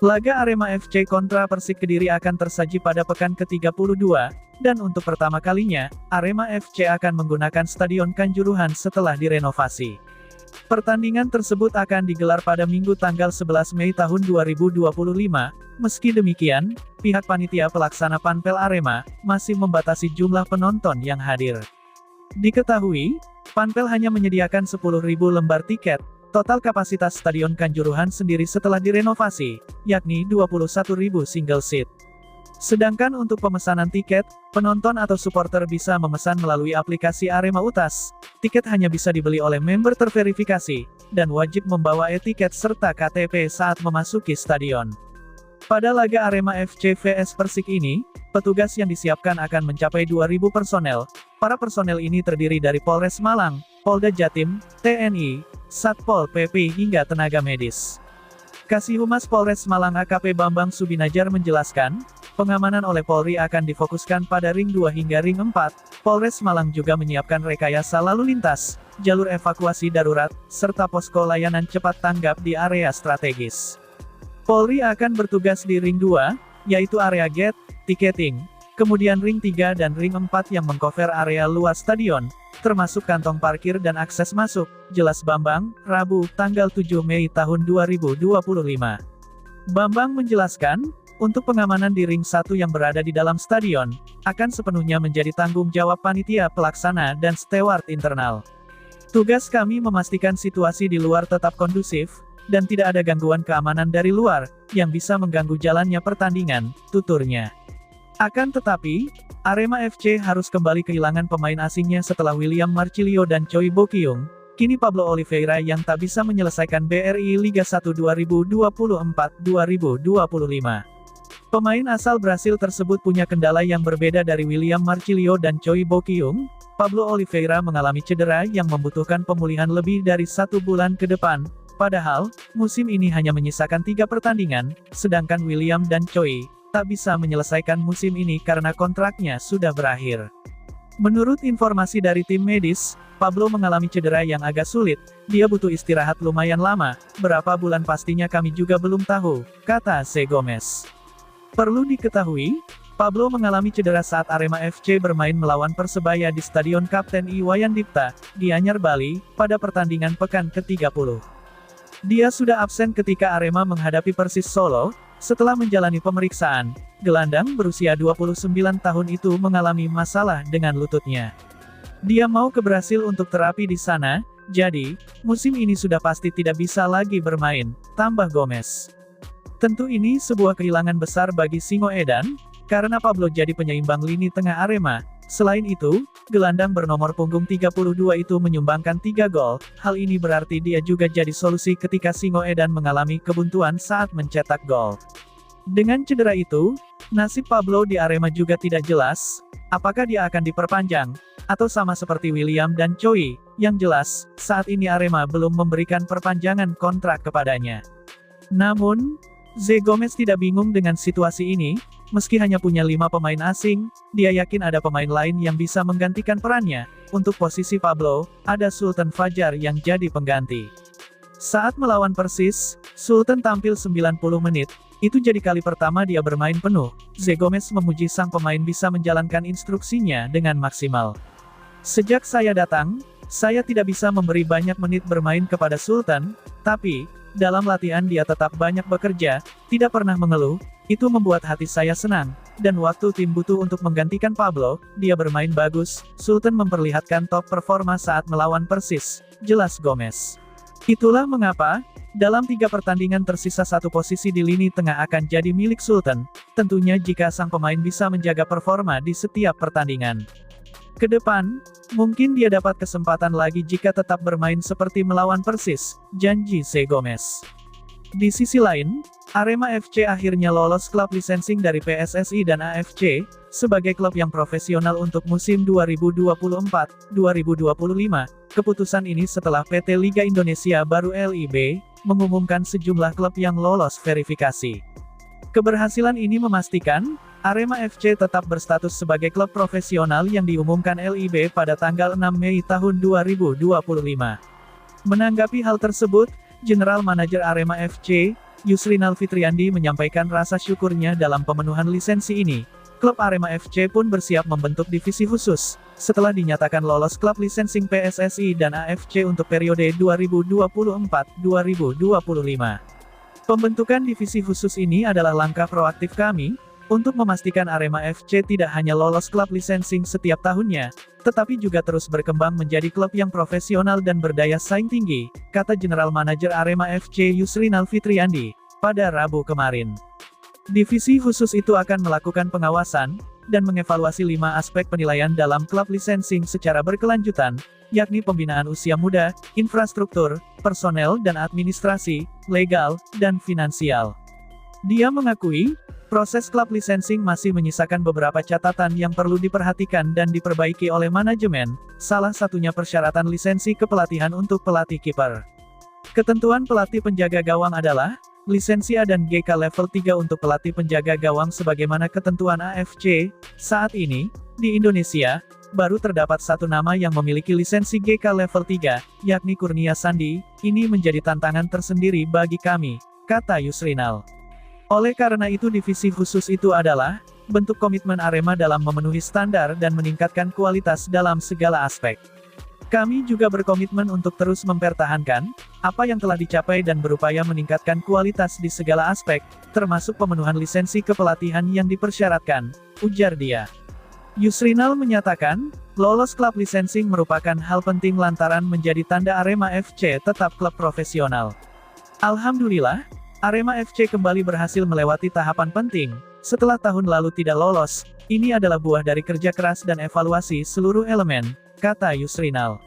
Laga Arema FC kontra Persik Kediri akan tersaji pada pekan ke-32, dan untuk pertama kalinya, Arema FC akan menggunakan Stadion Kanjuruhan setelah direnovasi. Pertandingan tersebut akan digelar pada Minggu tanggal 11 Mei tahun 2025. Meski demikian, pihak panitia pelaksana Panpel Arema masih membatasi jumlah penonton yang hadir. Diketahui, Panpel hanya menyediakan 10.000 lembar tiket. Total kapasitas Stadion Kanjuruhan sendiri setelah direnovasi, yakni 21.000 single seat. Sedangkan untuk pemesanan tiket, penonton atau supporter bisa memesan melalui aplikasi Arema Utas. Tiket hanya bisa dibeli oleh member terverifikasi, dan wajib membawa e-tiket serta KTP saat memasuki stadion. Pada laga Arema FC vs Persik ini, petugas yang disiapkan akan mencapai 2.000 personel. Para personel ini terdiri dari Polres Malang, Polda Jatim, TNI, Satpol PP hingga tenaga medis. Kasihumas Polres Malang AKP Bambang Subinajar menjelaskan, pengamanan oleh Polri akan difokuskan pada Ring 2 hingga Ring 4. Polres Malang juga menyiapkan rekayasa lalu lintas, jalur evakuasi darurat, serta posko layanan cepat tanggap di area strategis. Polri akan bertugas di Ring 2, yaitu area gate, ticketing, kemudian Ring 3 dan Ring 4 yang mengcover area luar stadion, termasuk kantong parkir dan akses masuk, jelas Bambang, Rabu, tanggal 7 Mei tahun 2025. Bambang menjelaskan, untuk pengamanan di Ring 1 yang berada di dalam stadion, akan sepenuhnya menjadi tanggung jawab panitia pelaksana dan steward internal. Tugas kami memastikan situasi di luar tetap kondusif, dan tidak ada gangguan keamanan dari luar, yang bisa mengganggu jalannya pertandingan, tuturnya. Akan tetapi, Arema FC harus kembali kehilangan pemain asingnya setelah William Marcilio dan Choi Bokyung. Kini Pablo Oliveira yang tak bisa menyelesaikan BRI Liga 1 2024-2025. Pemain asal Brasil tersebut punya kendala yang berbeda dari William Marcilio dan Choi Bokyung. Pablo Oliveira mengalami cedera yang membutuhkan pemulihan lebih dari 1 bulan ke depan. Padahal, musim ini hanya menyisakan 3 pertandingan, sedangkan William dan Choi tak bisa menyelesaikan musim ini karena kontraknya sudah berakhir. Menurut informasi dari tim medis, Pablo mengalami cedera yang agak sulit, dia butuh istirahat lumayan lama, berapa bulan pastinya kami juga belum tahu, kata Zé Gomes. Perlu diketahui, Pablo mengalami cedera saat Arema FC bermain melawan Persebaya di Stadion Kapten Iwayan Dipta, Gianyar, Bali, pada pertandingan pekan ke-30. Dia sudah absen ketika Arema menghadapi Persis Solo. Setelah menjalani pemeriksaan, gelandang berusia 29 tahun itu mengalami masalah dengan lututnya. Dia mau ke Brasil untuk terapi di sana, jadi, musim ini sudah pasti tidak bisa lagi bermain, tambah Gomes. Tentu ini sebuah kehilangan besar bagi Singoedan, karena Pablo jadi penyeimbang lini tengah Arema. Selain itu, gelandang bernomor punggung 32 itu menyumbangkan 3 gol, hal ini berarti dia juga jadi solusi ketika Singoedan mengalami kebuntuan saat mencetak gol. Dengan cedera itu, nasib Pablo di Arema juga tidak jelas, apakah dia akan diperpanjang, atau sama seperti William dan Choi, yang jelas, saat ini Arema belum memberikan perpanjangan kontrak kepadanya. Namun, Zé Gomes tidak bingung dengan situasi ini. Meski hanya punya 5 pemain asing, dia yakin ada pemain lain yang bisa menggantikan perannya. Untuk posisi Pablo, ada Sultan Fajar yang jadi pengganti. Saat melawan Persis, Sultan tampil 90 menit. Itu jadi kali pertama dia bermain penuh. Zé Gomes memuji sang pemain bisa menjalankan instruksinya dengan maksimal. Sejak saya datang, saya tidak bisa memberi banyak menit bermain kepada Sultan, tapi dalam latihan dia tetap banyak bekerja, tidak pernah mengeluh. Itu membuat hati saya senang, dan waktu tim butuh untuk menggantikan Pablo, dia bermain bagus. Sultan memperlihatkan top performa saat melawan Persis, jelas Gomes. Itulah mengapa, dalam 3 pertandingan tersisa 1 posisi di lini tengah akan jadi milik Sultan, tentunya jika sang pemain bisa menjaga performa di setiap pertandingan. Kedepan, mungkin dia dapat kesempatan lagi jika tetap bermain seperti melawan Persis, janji Zé Gomes. Di sisi lain, Arema FC akhirnya lolos klub licensing dari PSSI dan AFC, sebagai klub yang profesional untuk musim 2024-2025. Keputusan ini setelah PT Liga Indonesia Baru (LIB) mengumumkan sejumlah klub yang lolos verifikasi. Keberhasilan ini memastikan, Arema FC tetap berstatus sebagai klub profesional yang diumumkan LIB pada tanggal 6 Mei tahun 2025. Menanggapi hal tersebut, General Manager Arema FC, Yusrinal Fitriandi menyampaikan rasa syukurnya dalam pemenuhan lisensi ini. Klub Arema FC pun bersiap membentuk divisi khusus, setelah dinyatakan lolos klub licensing PSSI dan AFC untuk periode 2024-2025. Pembentukan divisi khusus ini adalah langkah proaktif kami, untuk memastikan Arema FC tidak hanya lolos klub licensing setiap tahunnya, tetapi juga terus berkembang menjadi klub yang profesional dan berdaya saing tinggi, kata General Manager Arema FC Yusrinal Fitriandi, pada Rabu kemarin. Divisi khusus itu akan melakukan pengawasan, dan mengevaluasi 5 aspek penilaian dalam klub licensing secara berkelanjutan, yakni pembinaan usia muda, infrastruktur, personel dan administrasi, legal, dan finansial. Dia mengakui, proses klub licensing masih menyisakan beberapa catatan yang perlu diperhatikan dan diperbaiki oleh manajemen, salah satunya persyaratan lisensi kepelatihan untuk pelatih kiper. Ketentuan pelatih penjaga gawang adalah, lisensi A dan GK level 3 untuk pelatih penjaga gawang sebagaimana ketentuan AFC. Saat ini, di Indonesia, baru terdapat satu nama yang memiliki lisensi GK level 3, yakni Kurnia Sandi. Ini menjadi tantangan tersendiri bagi kami, kata Yusrinal. Oleh karena itu divisi khusus itu adalah bentuk komitmen Arema dalam memenuhi standar dan meningkatkan kualitas dalam segala aspek. Kami juga berkomitmen untuk terus mempertahankan apa yang telah dicapai dan berupaya meningkatkan kualitas di segala aspek, termasuk pemenuhan lisensi kepelatihan yang dipersyaratkan, ujar dia. Yusrinal menyatakan, lolos klub licensing merupakan hal penting lantaran menjadi tanda Arema FC tetap klub profesional. Alhamdulillah, Arema FC kembali berhasil melewati tahapan penting, setelah tahun lalu tidak lolos. Ini adalah buah dari kerja keras dan evaluasi seluruh elemen, kata Yusrinal.